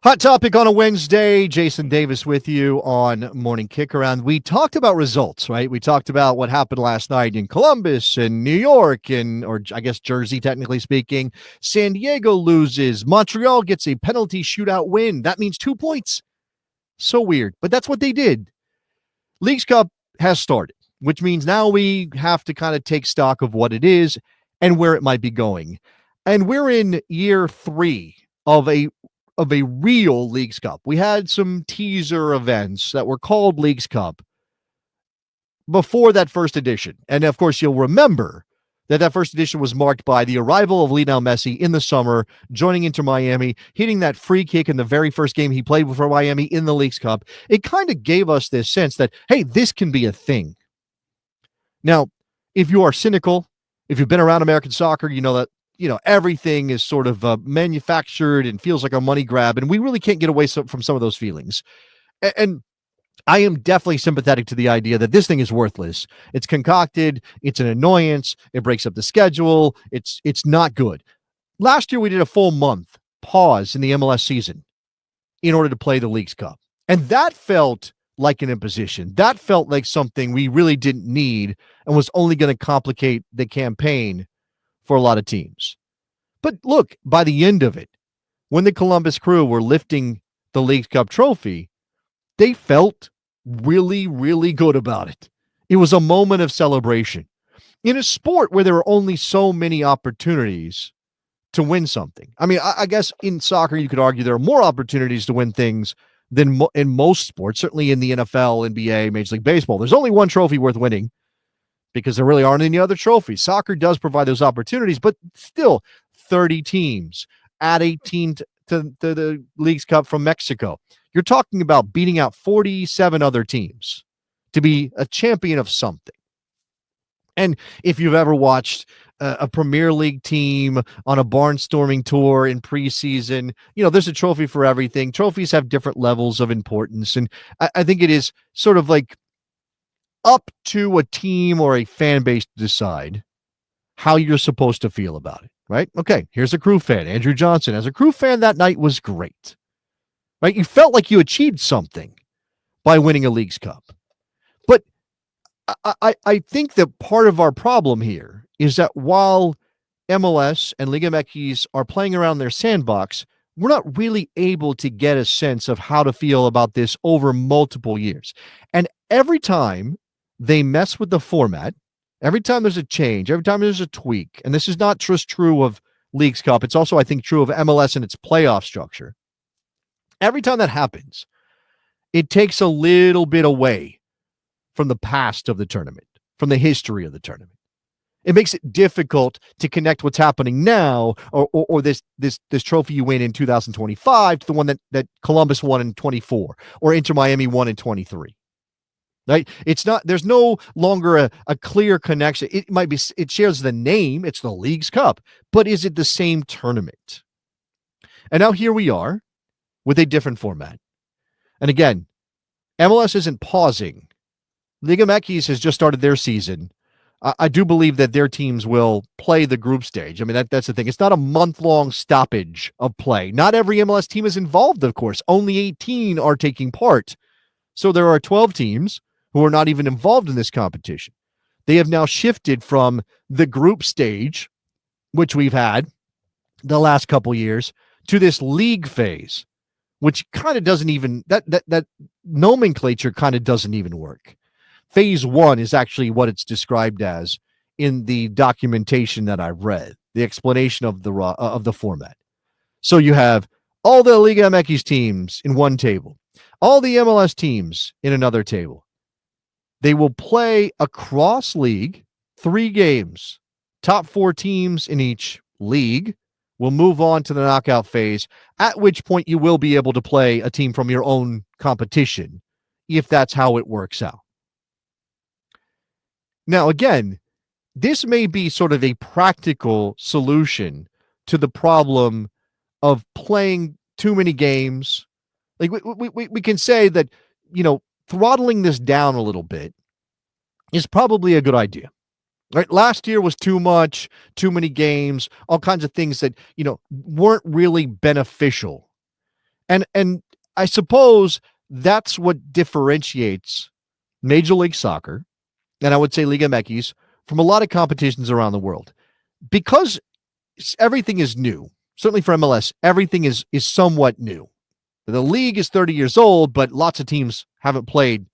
Hot topic on a Wednesday. Jason Davis with you on Morning Kick Around. We talked about results, right? We talked about what happened last night in Columbus and New York or I guess Jersey, technically speaking. San Diego loses. Montreal gets a penalty shootout win. That means 2 points. So weird, but that's what they did. Leagues Cup has started, which means now we have to kind of take stock of what it is and where it might be going. And we're in year 3 of a real Leagues Cup. We had some teaser events that were called Leagues Cup before that first edition. And of course, you'll remember that first edition was marked by the arrival of Lionel Messi in the summer, joining Inter Miami, hitting that free kick in the very first game he played for Miami in the Leagues Cup. It kind of gave us this sense that, hey, this can be a thing. Now, if you are cynical, if you've been around American soccer, you know that everything is sort of manufactured and feels like a money grab, and we really can't get away from some of those feelings. And I am definitely sympathetic to the idea that this thing is worthless. It's concocted. It's an annoyance. It breaks up the schedule. It's not good. Last year, we did a full month pause in the MLS season in order to play the Leagues Cup. And that felt like an imposition. That felt like something we really didn't need and was only going to complicate the campaign for a lot of teams. But look, by the end of it, when the Columbus Crew were lifting the Leagues Cup trophy, they felt really, really good about it. It was a moment of celebration. In a sport where there are only so many opportunities to win something. I mean, I guess in soccer, you could argue there are more opportunities to win things than in most sports, certainly in the NFL, NBA, Major League Baseball. There's only one trophy worth winning, because there really aren't any other trophies. Soccer does provide those opportunities, but still 30 teams, add 18 to the Leagues Cup from Mexico. You're talking about beating out 47 other teams to be a champion of something. And if you've ever watched a Premier League team on a barnstorming tour in preseason, there's a trophy for everything. Trophies have different levels of importance. And I think it is sort of like up to a team or a fan base to decide how you're supposed to feel about it, right? Okay, here's a Crew fan, Andrew Johnson. As a Crew fan, that night was great, right? You felt like you achieved something by winning a Leagues Cup. But I think that part of our problem here is that while MLS and Liga MX are playing around their sandbox, we're not really able to get a sense of how to feel about this over multiple years. And every time they mess with the format, every time there's a change, every time there's a tweak, and this is not just true of Leagues Cup, it's also, I think, true of MLS and its playoff structure. Every time that happens, it takes a little bit away from the past of the tournament, from the history of the tournament. It makes it difficult to connect what's happening now or this trophy you win in 2025 to the one that Columbus won in 24 or Inter Miami won in 23. Right? There's no longer a clear connection. It shares the name. It's the Leagues Cup, but is it the same tournament? And now here we are with a different format. And again, MLS isn't pausing. Liga MX has just started their season. I do believe that their teams will play the group stage. I mean, that's the thing. It's not a month-long stoppage of play. Not every MLS team is involved, of course. Only 18 are taking part. So there are 12 teams who are not even involved in this competition. They have now shifted from the group stage, which we've had the last couple years, to this league phase, which kind of doesn't even, that nomenclature kind of doesn't even work. Phase 1 is actually what it's described as in the documentation that I've read, the explanation of the format. So you have all the Liga MX teams in one table, all the MLS teams in another table. They will play across league 3 games. Top 4 teams in each league will move on to the knockout phase, at which point you will be able to play a team from your own competition, if that's how it works out. Now, again, this may be sort of a practical solution to the problem of playing too many games. Like we can say that, throttling this down a little bit is probably a good idea. Right? Last year was too much, too many games, all kinds of things that, weren't really beneficial. And I suppose that's what differentiates Major League Soccer, and I would say Liga MX, from a lot of competitions around the world. Because everything is new, certainly for MLS, everything is somewhat new. The league is 30 years old, but lots of teams haven't played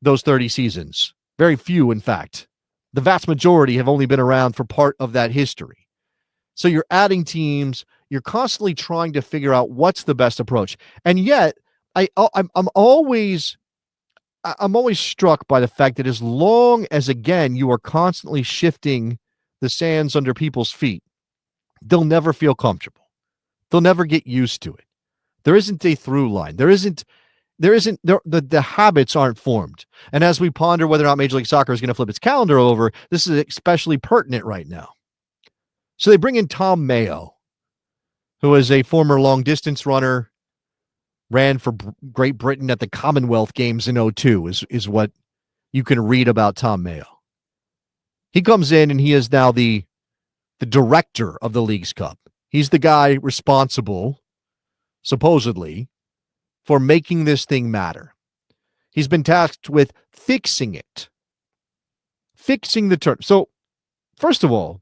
those 30 seasons. Very few, in fact. The vast majority have only been around for part of that history. So you're adding teams, you're constantly trying to figure out what's the best approach. And yet, I'm always struck by the fact that as long as, again, you are constantly shifting the sands under people's feet, they'll never feel comfortable. They'll never get used to it. There isn't a through line. The habits aren't formed. And as we ponder whether or not Major League Soccer is going to flip its calendar over, this is especially pertinent right now. So they bring in Tom Mayo, who is a former long-distance runner, ran for Great Britain at the Commonwealth Games in 2002, is what you can read about Tom Mayo. He comes in and he is now the director of the Leagues Cup. He's the guy responsible, supposedly, for making this thing matter. He's been tasked with fixing it. Fixing the turn. So, first of all,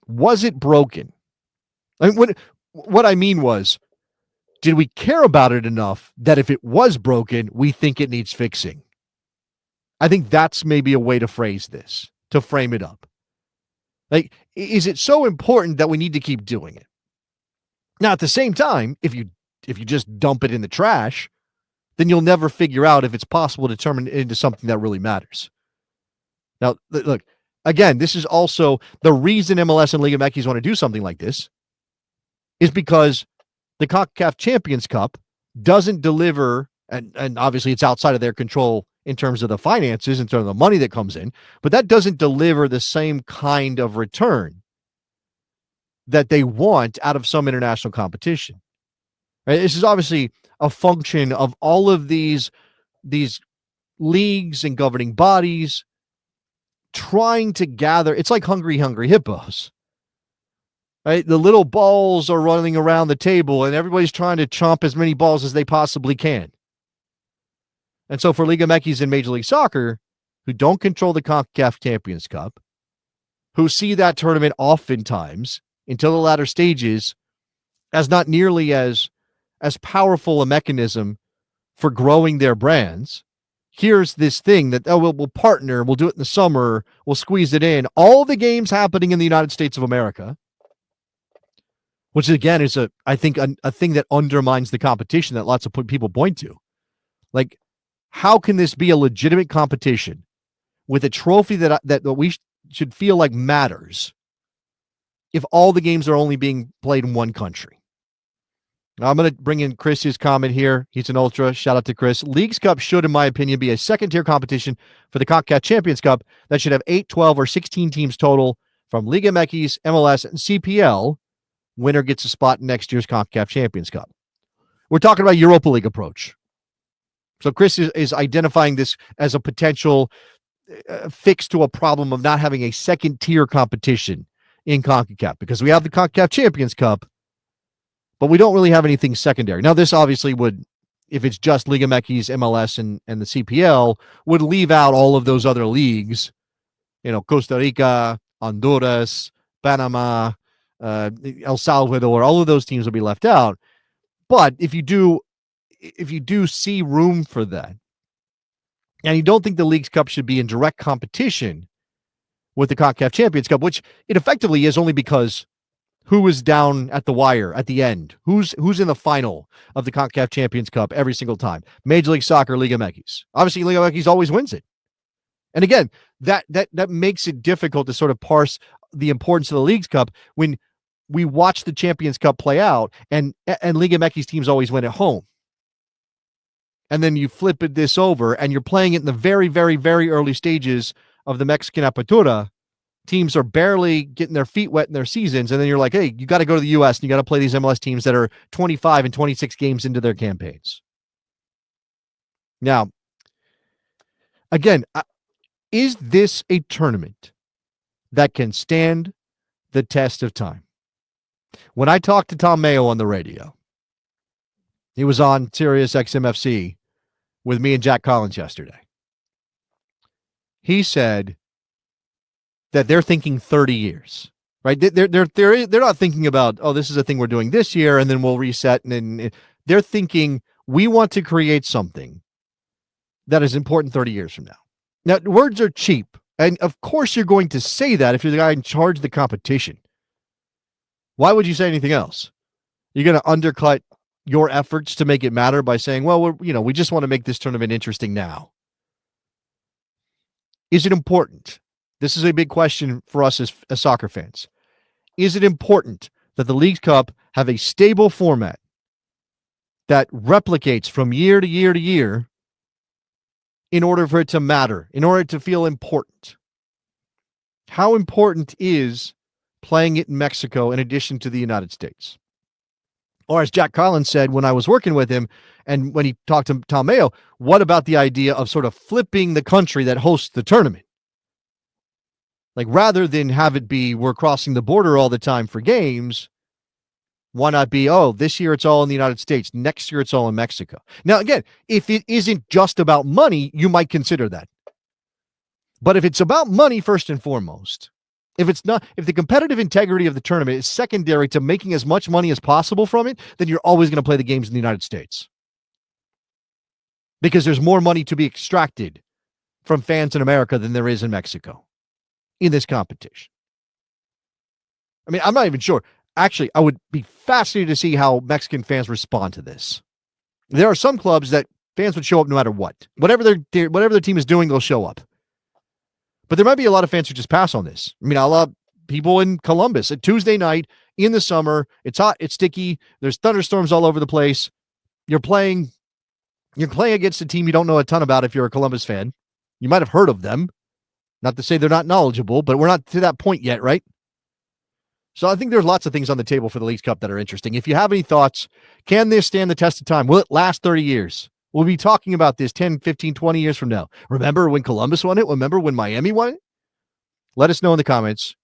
was it broken? I mean, what I mean was, did we care about it enough that if it was broken, we think it needs fixing? I think that's maybe a way to phrase this, to frame it up. Like, is it so important that we need to keep doing it? Now, at the same time, if you just dump it in the trash, then you'll never figure out if it's possible to turn it into something that really matters. Now, look, again, this is also the reason MLS and Liga MX want to do something like this is because the CONCACAF Champions Cup doesn't deliver, and obviously it's outside of their control in terms of the finances, in terms of the money that comes in, but that doesn't deliver the same kind of return that they want out of some international competition. Right? This is obviously a function of all of these leagues and governing bodies trying to gather. It's like hungry hippos. Right? The little balls are running around the table and everybody's trying to chomp as many balls as they possibly can. And so for Liga MX and Major League Soccer, who don't control the CONCACAF Champions Cup, who see that tournament oftentimes until the latter stages as not nearly as powerful a mechanism for growing their brands, here's this thing that, we'll partner, we'll do it in the summer, we'll squeeze it in. All the games happening in the United States of America, which again is I think a thing that undermines the competition that lots of people point to. Like, how can this be a legitimate competition with a trophy that we should feel like matters if all the games are only being played in one country? Now, I'm going to bring in Chris's comment here. He's an ultra. Shout out to Chris. Leagues Cup should, in my opinion, be a second-tier competition for the CONCACAF Champions Cup that should have 8, 12, or 16 teams total from Liga MX, MLS, and CPL. Winner gets a spot in next year's CONCACAF Champions Cup. We're talking about Europa League approach. So Chris is identifying this as a potential fix to a problem of not having a second-tier competition in CONCACAF, because we have the CONCACAF Champions Cup, but we don't really have anything secondary. Now, this obviously would, if it's just Liga MX, MLS, and the CPL, would leave out all of those other leagues, Costa Rica, Honduras, Panama, El Salvador, all of those teams will be left out. But if you do see room for that, and you don't think the Leagues Cup should be in direct competition with the CONCACAF Champions Cup, which it effectively is only because who is down at the wire at the end? Who's in the final of the CONCACAF Champions Cup every single time? Major League Soccer, Liga MX. Obviously, Liga MX always wins it. And again, that makes it difficult to sort of parse the importance of the Leagues Cup when we watch the Champions Cup play out and Liga MX teams always win at home. And then you flip this over and you're playing it in the very, very, very early stages of the Mexican Apertura. Teams are barely getting their feet wet in their seasons. And then you're like, hey, you got to go to the U.S. and you got to play these MLS teams that are 25 and 26 games into their campaigns. Now, again, is this a tournament that can stand the test of time? When I talked to Tom Mayo on the radio, He was on Sirius XMFC with me and Jack Collins yesterday. He said that they're thinking 30 years, right? They're not thinking about, oh, this is a thing we're doing this year and then we'll reset. And they're thinking we want to create something that is important 30 years from now. Now, words are cheap. And of course you're going to say that if you're the guy in charge of the competition. Why would you say anything else? You're going to undercut your efforts to make it matter by saying, well, we just want to make this tournament interesting now. Is it important? This is a big question for us as soccer fans. Is it important that the Leagues Cup have a stable format that replicates from year to year to year in order for it to matter, in order to feel important? How important is playing it in Mexico in addition to the United States? Or as Jack Collins said when I was working with him and when he talked to Tom Mayo, what about the idea of sort of flipping the country that hosts the tournament? Like, rather than have it be we're crossing the border all the time for games, why not be, oh, this year it's all in the United States, next year it's all in Mexico? Now, again, if it isn't just about money, you might consider that. But if it's about money first and foremost, if the competitive integrity of the tournament is secondary to making as much money as possible from it, then you're always going to play the games in the United States. Because there's more money to be extracted from fans in America than there is in Mexico in this competition. I mean, I'm not even sure. Actually, I would be fascinated to see how Mexican fans respond to this. There are some clubs that fans would show up no matter what. Whatever their team is doing, they'll show up. But there might be a lot of fans who just pass on this. I mean, I love people in Columbus. At Tuesday night in the summer, it's hot, it's sticky, there's thunderstorms all over the place. You're playing against a team you don't know a ton about if you're a Columbus fan. You might have heard of them. Not to say they're not knowledgeable, but we're not to that point yet, right? So I think there's lots of things on the table for the Leagues Cup that are interesting. If you have any thoughts, can this stand the test of time? Will it last 30 years? We'll be talking about this 10, 15, 20 years from now. Remember when Columbus won it? Remember when Miami won it? Let us know in the comments.